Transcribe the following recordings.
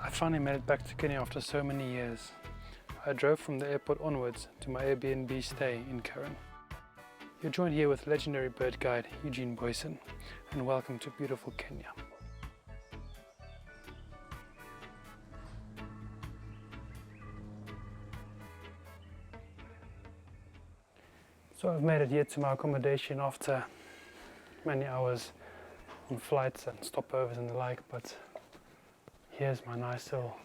I finally made it back to Kenya after so many years. I drove from the airport onwards to my Airbnb stay in Karen. You're joined here with legendary bird guide Eugene, and welcome to beautiful Kenya. So I've made it here to my accommodation after many hours on flights and stopovers and the like, but here's my nice little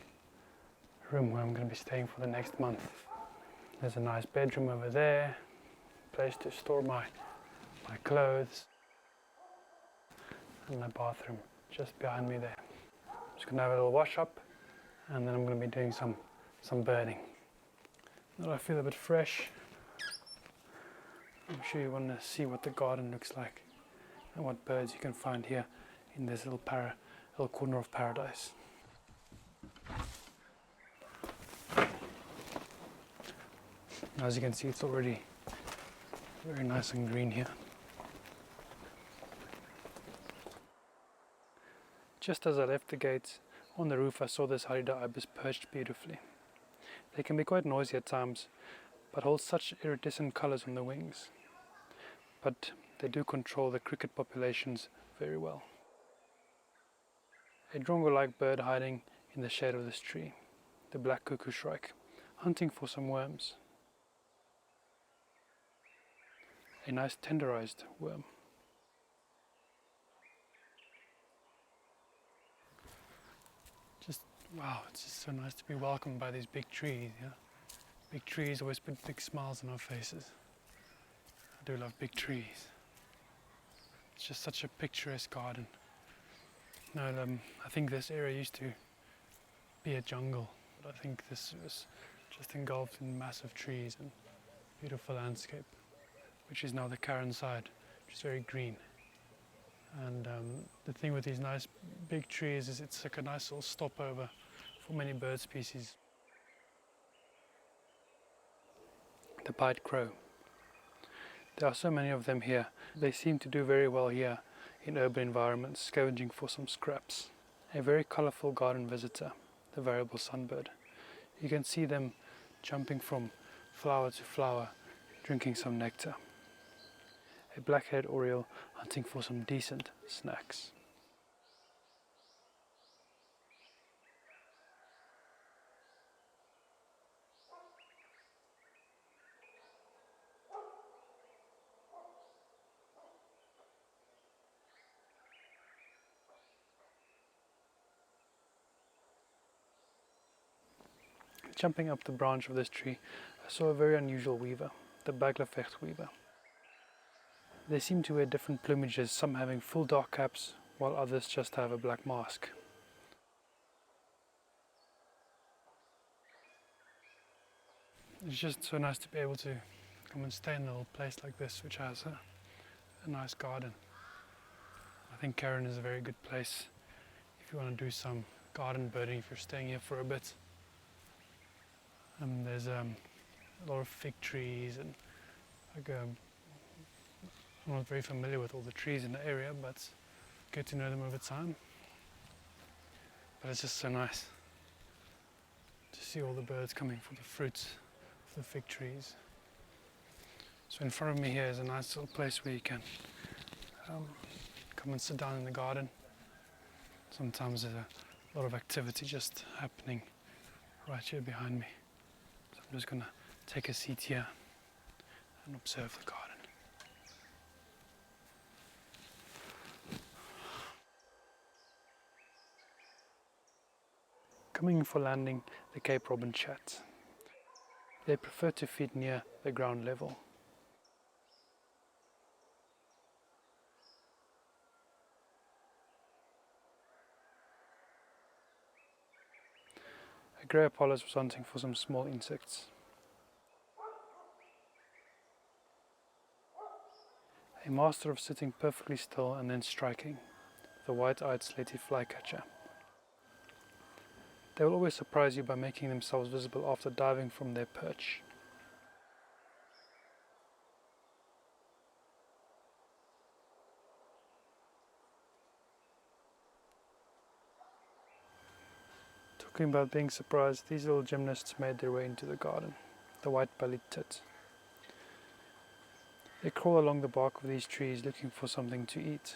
room where I'm going to be staying for the next month. There's a nice bedroom over there, place to store my clothes, and my bathroom just behind me there. I'm just going to have a little wash up, and then I'm going to be doing some birding. Now that I feel a bit fresh, I'm sure you want to see what the garden looks like and what birds you can find here in this little corner of paradise. As you can see, it's already very nice and green here. Just as I left the gates, on the roof I saw this Harida ibis perched beautifully. They can be quite noisy at times, but hold such iridescent colors on the wings. But they do control the cricket populations very well. A drongo-like bird hiding in the shade of this tree, the black cuckoo shrike, hunting for some worms. A nice tenderized worm. Wow, it's just so nice to be welcomed by these big trees. Yeah? Big trees always put big smiles on our faces. I do love big trees. It's just such a picturesque garden. No, I think this area used to be a jungle, but I think this was just engulfed in massive trees and beautiful landscape, which is now the Karen side, which is very green. And the thing with these nice big trees is it's like a nice little stopover for many bird species. The pied crow. There are so many of them here. They seem to do very well here in urban environments, scavenging for some scraps. A very colorful garden visitor, the variable sunbird. You can see them jumping from flower to flower, drinking some nectar. A black-headed oriole hunting for some decent snacks. Jumping up the branch of this tree, I saw a very unusual weaver, the Baglafecht weaver. They seem to wear different plumages, some having full dark caps, while others just have a black mask. It's just so nice to be able to come and stay in a little place like this, which has a nice garden. I think Karen is a very good place if you want to do some garden birding, if you're staying here for a bit. There's a lot of fig trees and I'm not very familiar with all the trees in the area, but get to know them over time. But it's just so nice to see all the birds coming for the fruits of the fig trees. So in front of me here is a nice little place where you can come and sit down in the garden. Sometimes there's a lot of activity just happening right here behind me. So I'm just going to take a seat here and observe the garden. Coming in for landing, the Cape Robin chats. They prefer to feed near the ground level. A grey Apollos was hunting for some small insects. A master of sitting perfectly still and then striking, the white-eyed slaty flycatcher. They will always surprise you by making themselves visible after diving from their perch. Talking about being surprised, these little gymnasts made their way into the garden, the white-bellied tit. They crawl along the bark of these trees looking for something to eat.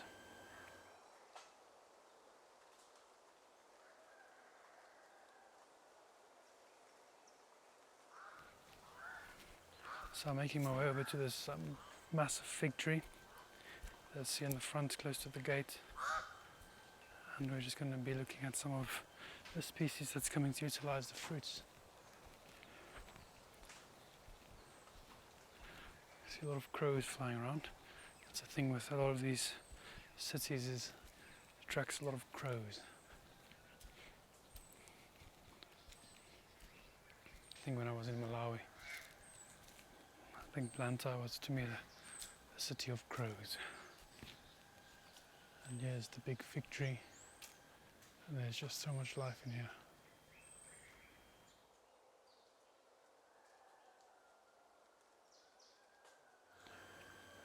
So I'm making my way over to this massive fig tree that's here in the front close to the gate, and we're just going to be looking at some of the species that's coming to utilize the fruits. I see a lot of crows flying around. That's the thing with a lot of these cities, is it attracts a lot of crows. I think when I was in Malawi, I think Blantyre was to me the city of crows. And here's the big fig tree, and there's just so much life in here.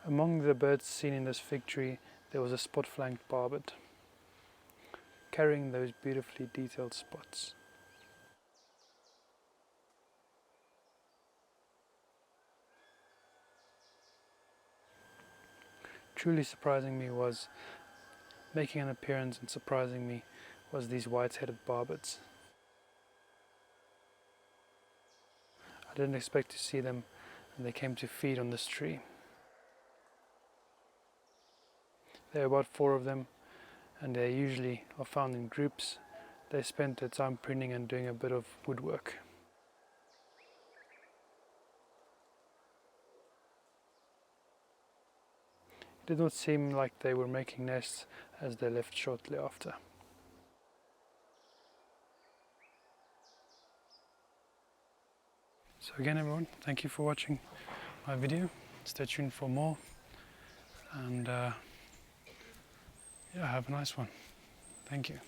Among the birds seen in this fig tree, there was a spot-flanked barbet, carrying those beautifully detailed spots. Truly surprising me was, making an appearance and surprising me, was these white-headed barbets. I didn't expect to see them, and they came to feed on this tree. There are about 4 of them, and they usually are found in groups. They spent their time pruning and doing a bit of woodwork. It did not seem like they were making nests, as they left shortly after. So again everyone, thank you for watching my video. Stay tuned for more, and yeah, have a nice one. Thank you.